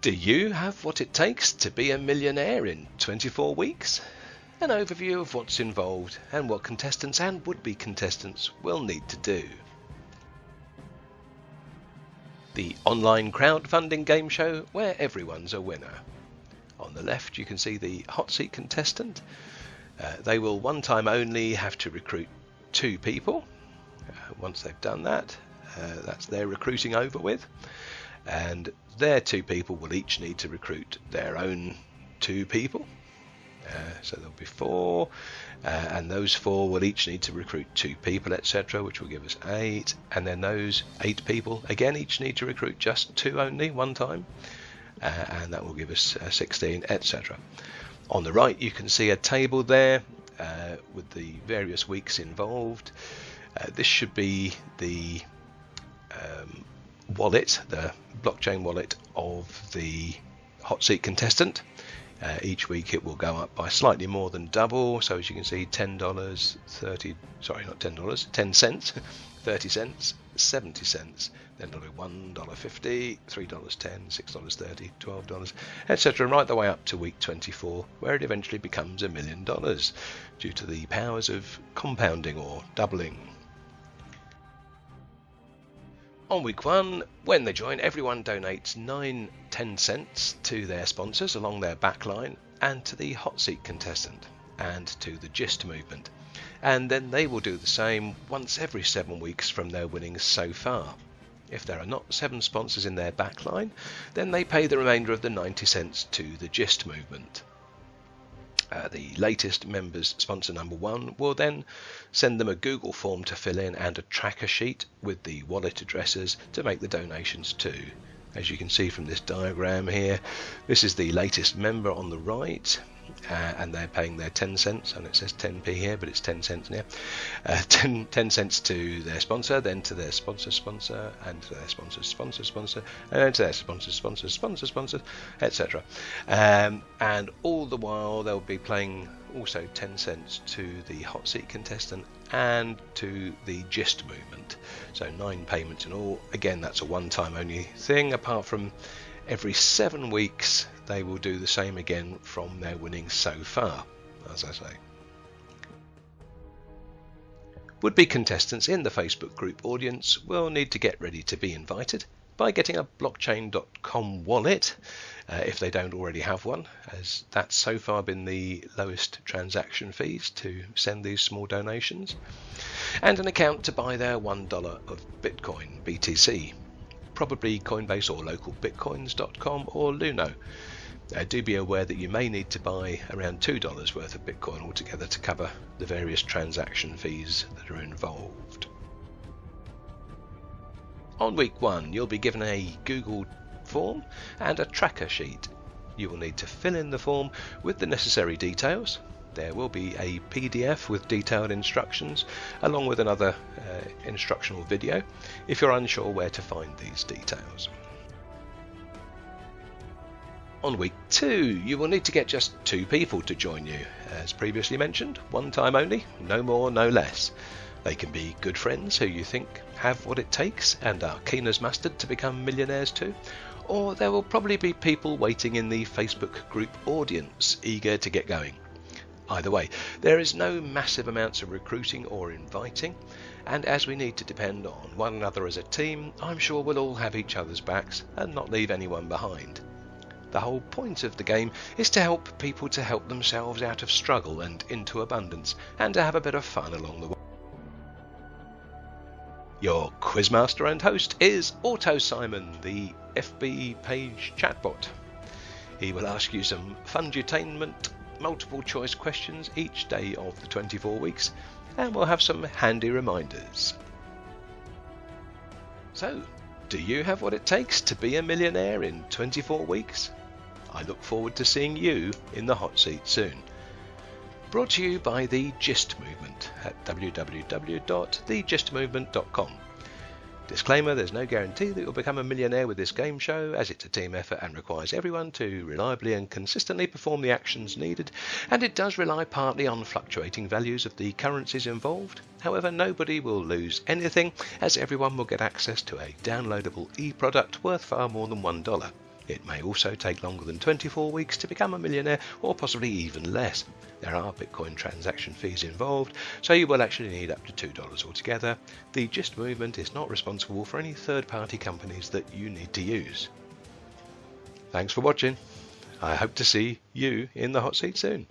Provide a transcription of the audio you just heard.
Do you have what it takes to be a millionaire in 24 weeks? An overview of what's involved and what contestants and would-be contestants will need to do. The online crowdfunding game show where everyone's a winner. On the left you can see the hot seat contestant. They will one time only have to recruit 2 people. Once they've done that, that's their recruiting over with. And their 2 people will each need to recruit their own 2 people. So there'll be 4, and those 4 will each need to recruit 2 people, etc., which will give us 8. And then those 8 people again each need to recruit just 2 only one time, and that will give us 16, etc. On the right you can see a table there with the various weeks involved. This should be the wallet, the blockchain wallet of the hot seat contestant. Each week it will go up by slightly more than double, so as you can see, $10, 30, sorry, not $10, 10 cents, 30 cents, 70 cents, then $1.50, $3.10, $6.30, $12, etc., right the way up to week 24, where it eventually becomes $1 million due to the powers of compounding or doubling. On week 1, when they join, everyone donates 9-10 cents to their sponsors along their backline and to the hot seat contestant and to the gist movement. And then they will do the same once every 7 weeks from their winnings so far. If there are not 7 sponsors in their backline, then they pay the remainder of the 90 cents to the gist movement. The latest members, sponsor number 1, will then send them a Google form to fill in and a tracker sheet with the wallet addresses to make the donations to. As you can see from this diagram here, this is the latest member on the right, and they're paying their 10 cents, and it says 10p here, but it's 10 cents now. 10 cents to their sponsor, then to their sponsor, and to their sponsor, and then to their sponsor, etc. And all the while they'll be paying also 10 cents to the hot seat contestant and to the gist movement. So 9 payments in all. Again, that's a one-time only thing. Apart from every 7 weeks, they will do the same again from their winnings so far, as I say. Would-be contestants in the Facebook group audience will need to get ready to be invited by getting a blockchain.com wallet if they don't already have one, as that's so far been the lowest transaction fees to send these small donations, and an account to buy their $1 of Bitcoin, BTC, probably Coinbase or localbitcoins.com or Luno. Do be aware that you may need to buy around $2 worth of Bitcoin altogether to cover the various transaction fees that are involved. On week 1, you'll be given a Google form and a tracker sheet. You will need to fill in the form with the necessary details. There will be a PDF with detailed instructions along with another instructional video if you're unsure where to find these details. On week 2, you will need to get just 2 people to join you. As previously mentioned, one time only, no more, no less. They can be good friends who you think have what it takes and are keen as mustard to become millionaires too, or there will probably be people waiting in the Facebook group audience eager to get going. Either way, there is no massive amounts of recruiting or inviting, and as we need to depend on one another as a team, I'm sure we'll all have each other's backs and not leave anyone behind. The whole point of the game is to help people to help themselves out of struggle and into abundance, and to have a bit of fun along the way. Your quizmaster and host is Auto Simon, the FB page chatbot. He will ask you some fun-dutainment, multiple choice questions each day of the 24 weeks, and we'll have some handy reminders. So, do you have what it takes to be a millionaire in 24 weeks? I look forward to seeing you in the hot seat soon. Brought to you by the Gist Movement at www.thegistmovement.com. Disclaimer, there's no guarantee that you'll become a millionaire with this game show, as it's a team effort and requires everyone to reliably and consistently perform the actions needed, and it does rely partly on fluctuating values of the currencies involved. However, nobody will lose anything, as everyone will get access to a downloadable e-product worth far more than $1. It may also take longer than 24 weeks to become a millionaire, or possibly even less. There are Bitcoin transaction fees involved, so you will actually need up to $2 altogether. The GIST movement is not responsible for any third-party companies that you need to use. Thanks for watching. I hope to see you in the hot seat soon.